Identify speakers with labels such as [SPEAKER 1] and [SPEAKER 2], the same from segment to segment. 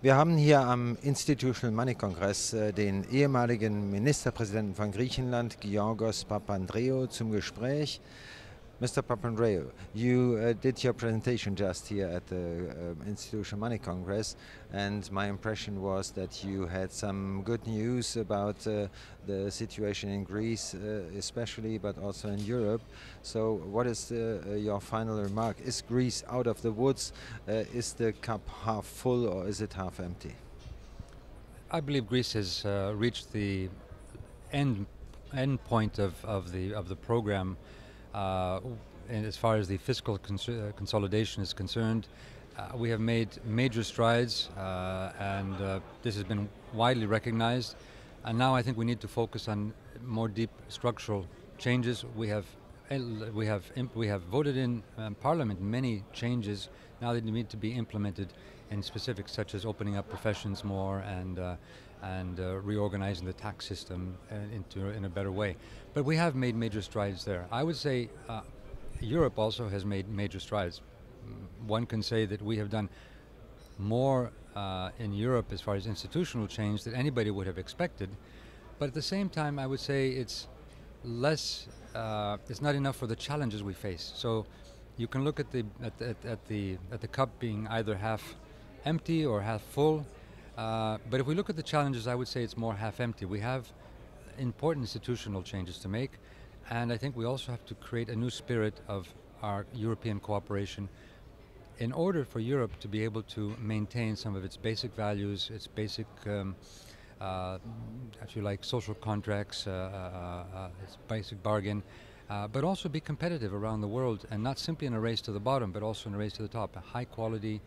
[SPEAKER 1] Wir haben hier am Institutional Money Kongress den ehemaligen Ministerpräsidenten von Griechenland, Georgios Papandreou, zum Gespräch. Mr. Papandreou, you did your presentation just here at the Institutional Money Congress, and my impression was that you had some good news about the situation in Greece especially, but also in Europe. So what is your final remark? Is Greece out of the woods? Is the cup half full or is it half empty?
[SPEAKER 2] I believe Greece has reached the end point of the program. And as far as the fiscal consolidation is concerned, we have made major strides, and this has been widely recognized. And now I think we need to focus on more deep structural changes. We have voted in Parliament many changes. Now they need to be implemented in specifics, such as opening up professions more and reorganizing the tax system in a better way. But we have made major strides there. I would say Europe also has made major strides. One can say that we have done more in Europe as far as institutional change than anybody would have expected. But at the same time, I would say it's not enough for the challenges we face. So you can look at the cup being either half empty or half full. But if we look at the challenges, I would say it's more half empty. We have important institutional changes to make, and I think we also have to create a new spirit of our European cooperation in order for Europe to be able to maintain some of its basic values, its basic, if you like, social contracts, its basic bargain, but also be competitive around the world, and not simply in a race to the bottom, but also in a race to the top. A high quality,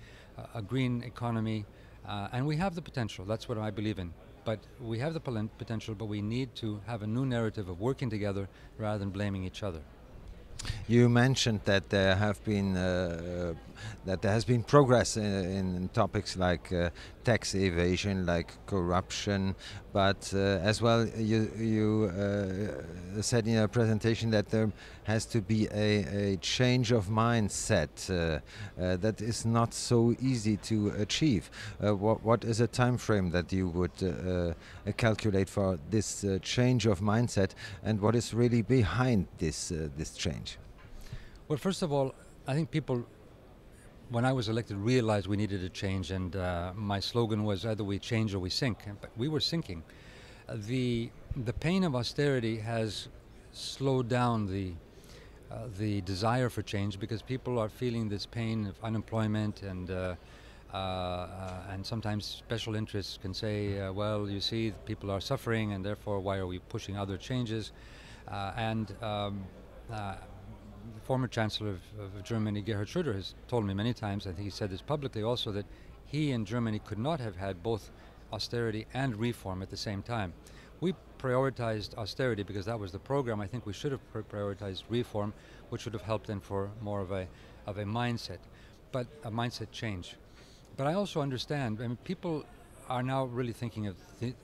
[SPEAKER 2] a green economy, and we have the potential. That's what I believe in. But we have the potential, but we need to have a new narrative of working together rather than blaming each other.
[SPEAKER 1] You mentioned that there has been progress in topics like tax evasion, like corruption, but as well you said in your presentation that there has to be a change of mindset that is not so easy to achieve. What is a time frame that you would calculate for this change of mindset, and what is really behind this change?
[SPEAKER 2] Well, first of all, I think people, when I was elected, realized we needed a change, and my slogan was either we change or we sink. But we were sinking. The pain of austerity has slowed down the desire for change, because people are feeling this pain of unemployment, and sometimes special interests can say, well, you see, people are suffering, and therefore why are we pushing other changes? The former Chancellor of Germany, Gerhard Schröder, has told me many times, I think he said this publicly also, that he and Germany could not have had both austerity and reform at the same time. We prioritized austerity because that was the program. I think we should have prioritized reform, which would have helped then for more of a mindset, but a mindset change. But I also understand, I mean, people are now really thinking of,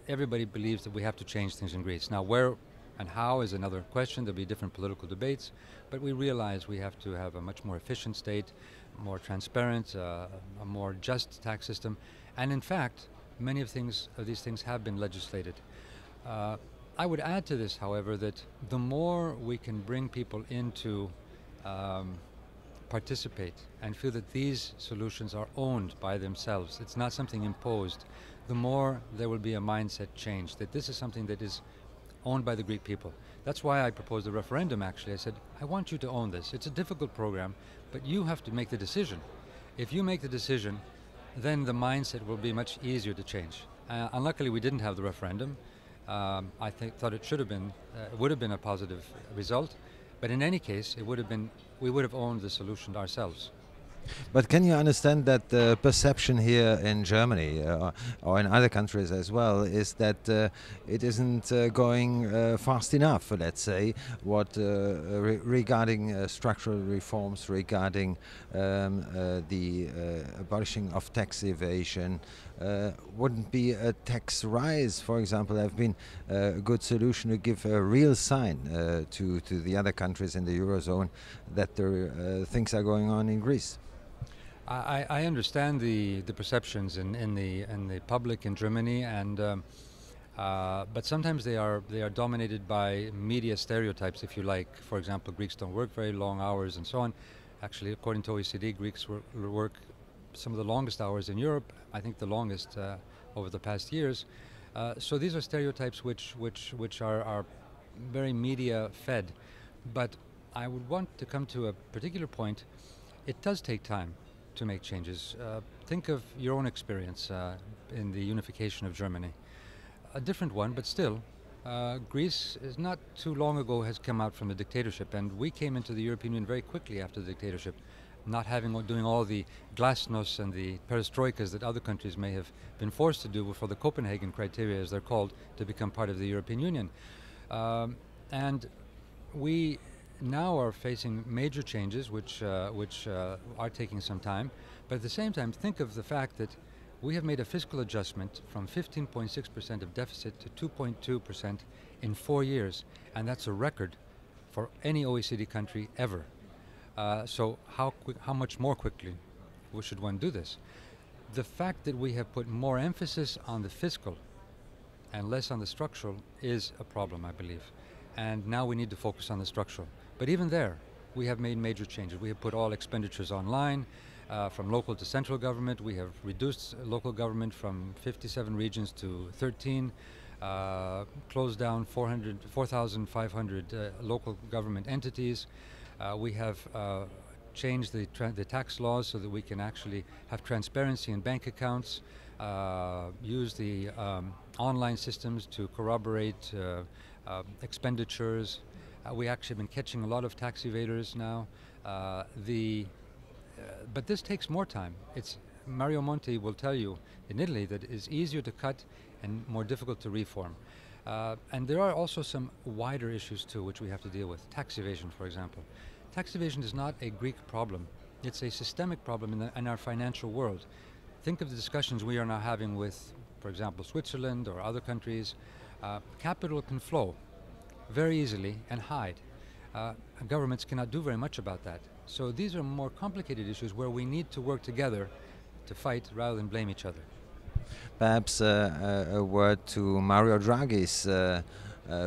[SPEAKER 2] everybody believes that we have to change things in Greece. Now, where and how is another question. There'll be different political debates, but we realize we have to have a much more efficient state, more transparent, a more just tax system, and in fact, many of these things have been legislated. I would add to this, however, that the more we can bring people into participate and feel that these solutions are owned by themselves, it's not something imposed, the more there will be a mindset change, that this is something that is owned by the Greek people. That's why I proposed a referendum, actually. I said, I want you to own this. It's a difficult program, but you have to make the decision. If you make the decision, then the mindset will be much easier to change. Unluckily, we didn't have the referendum. I thought it should have been, would have been a positive result, but in any case, we would have owned the solution ourselves.
[SPEAKER 1] But can you understand that the perception here in Germany or in other countries as well is that it isn't going fast enough, let's say, regarding structural reforms, regarding the abolishing of tax evasion? Wouldn't be a tax rise, for example, have been a good solution to give a real sign to the other countries in the Eurozone that things are going on in Greece?
[SPEAKER 2] I understand the perceptions in the public in Germany, and but sometimes they are dominated by media stereotypes, if you like. For example, Greeks don't work very long hours and so on. Actually, according to OECD, Greeks work some of the longest hours in Europe. I think the longest over the past years. So these are stereotypes which are very media fed. But I would want to come to a particular point. It does take time to make changes. Think of your own experience in the unification of Germany. A different one, but still, Greece is not too long ago has come out from the dictatorship, and we came into the European Union very quickly after the dictatorship, not doing all the glasnost and the perestroikas that other countries may have been forced to do for the Copenhagen criteria, as they're called, to become part of the European Union. And we now are facing major changes which are taking some time, but at the same time think of the fact that we have made a fiscal adjustment from 15.6% of deficit to 2.2% in 4 years, and that's a record for any OECD country ever. So how much more quickly should one do this? The fact that we have put more emphasis on the fiscal and less on the structural is a problem, I believe. And now we need to focus on the structural. But even there, we have made major changes. We have put all expenditures online, from local to central government. We have reduced local government from 57 regions to 13, closed down 4,500 local government entities. We have changed the tax laws so that we can actually have transparency in bank accounts, use the online systems to corroborate expenditures. We actually have been catching a lot of tax evaders now. But this takes more time. Mario Monti will tell you in Italy that it is easier to cut and more difficult to reform. And there are also some wider issues too which we have to deal with. Tax evasion, for example. Tax evasion is not a Greek problem. It's a systemic problem in our financial world. Think of the discussions we are now having with, for example, Switzerland or other countries. Capital can flow very easily and hide. Governments cannot do very much about that. So these are more complicated issues where we need to work together to fight rather than blame each other.
[SPEAKER 1] Perhaps a word to Mario Draghi's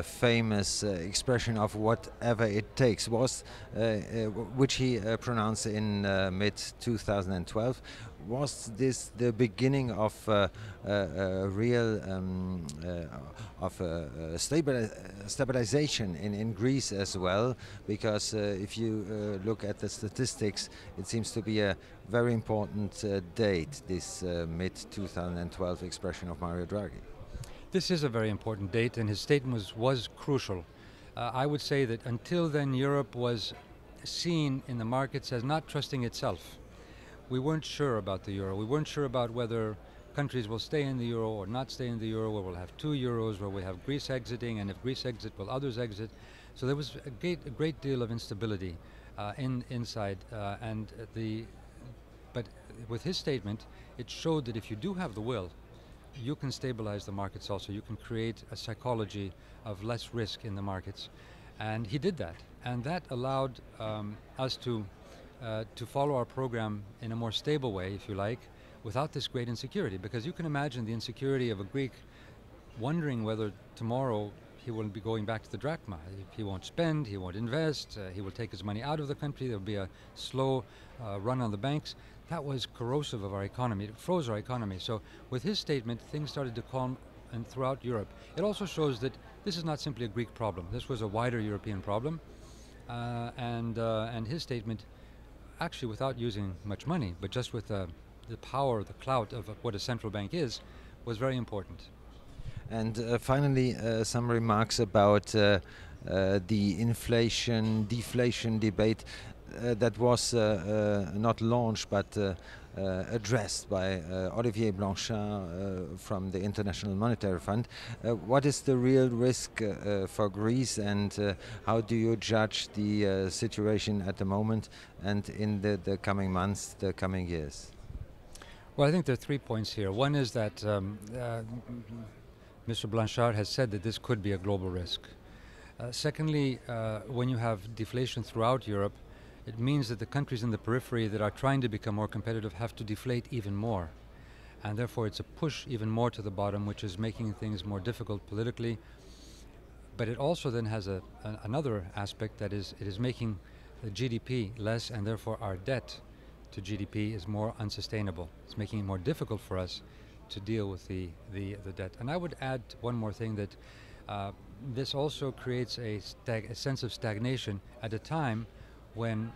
[SPEAKER 1] famous expression of whatever it takes, which he pronounced in mid-2012. Was this the beginning of a real stabilization in Greece as well? Because if you look at the statistics, it seems to be a very important date, this mid-2012 expression of Mario Draghi.
[SPEAKER 2] This is a very important date, and his statement was crucial. I would say that until then, Europe was seen in the markets as not trusting itself. We weren't sure about the euro. We weren't sure about whether countries will stay in the euro or not stay in the euro, where we'll have 2 euros, where we have Greece exiting, and if Greece exits, will others exit? So there was a great deal of instability inside, but with his statement, it showed that if you do have the will, you can stabilize the markets also. You can create a psychology of less risk in the markets. And he did that. And that allowed us to follow our program in a more stable way, if you like, without this great insecurity. Because you can imagine the insecurity of a Greek wondering whether tomorrow he will be going back to the drachma. He won't spend, he won't invest, he will take his money out of the country, there will be a slow run on the banks. That was corrosive of our economy. It froze our economy. So with his statement, things started to calm and throughout Europe. It also shows that this is not simply a Greek problem. This was a wider European problem. And his statement, actually without using much money, but just with the power, the clout of what a central bank is, was very important.
[SPEAKER 1] And finally, some remarks about the inflation-deflation debate that was not launched but addressed by Olivier Blanchard from the International Monetary Fund. What is the real risk for Greece, and how do you judge the situation at the moment and in the coming months, the coming years?
[SPEAKER 2] Well, I think there are 3 points here. One is that Mr. Blanchard has said that this could be a global risk. Secondly, when you have deflation throughout Europe, it means that the countries in the periphery that are trying to become more competitive have to deflate even more. And therefore it's a push even more to the bottom, which is making things more difficult politically. But it also then has another aspect, that is, it is making the GDP less, and therefore our debt to GDP is more unsustainable. It's making it more difficult for us to deal with the debt. And I would add one more thing, that this also creates a sense of stagnation at a time when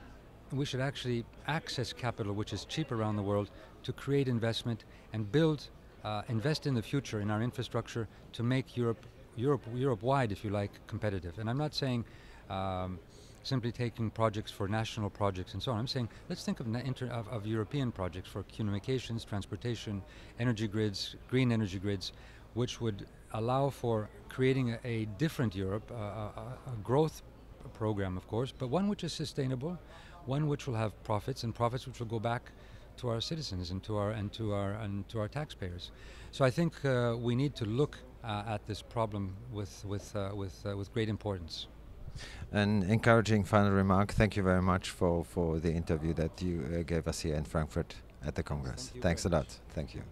[SPEAKER 2] we should actually access capital which is cheap around the world to create investment and invest in the future in our infrastructure to make Europe-wide, if you like, competitive. And I'm not saying simply taking projects for national projects and so on. I'm saying let's think of European projects for communications, transportation, energy grids, green energy grids, which would allow for creating a different Europe, a growth program, of course, but one which is sustainable, one which will have profits, and profits which will go back to our citizens and to our taxpayers. So I think we need to look at this problem with great importance.
[SPEAKER 1] An encouraging final remark. Thank you very much for the interview that you gave us here in Frankfurt at the Congress. Thanks a lot. Thank you.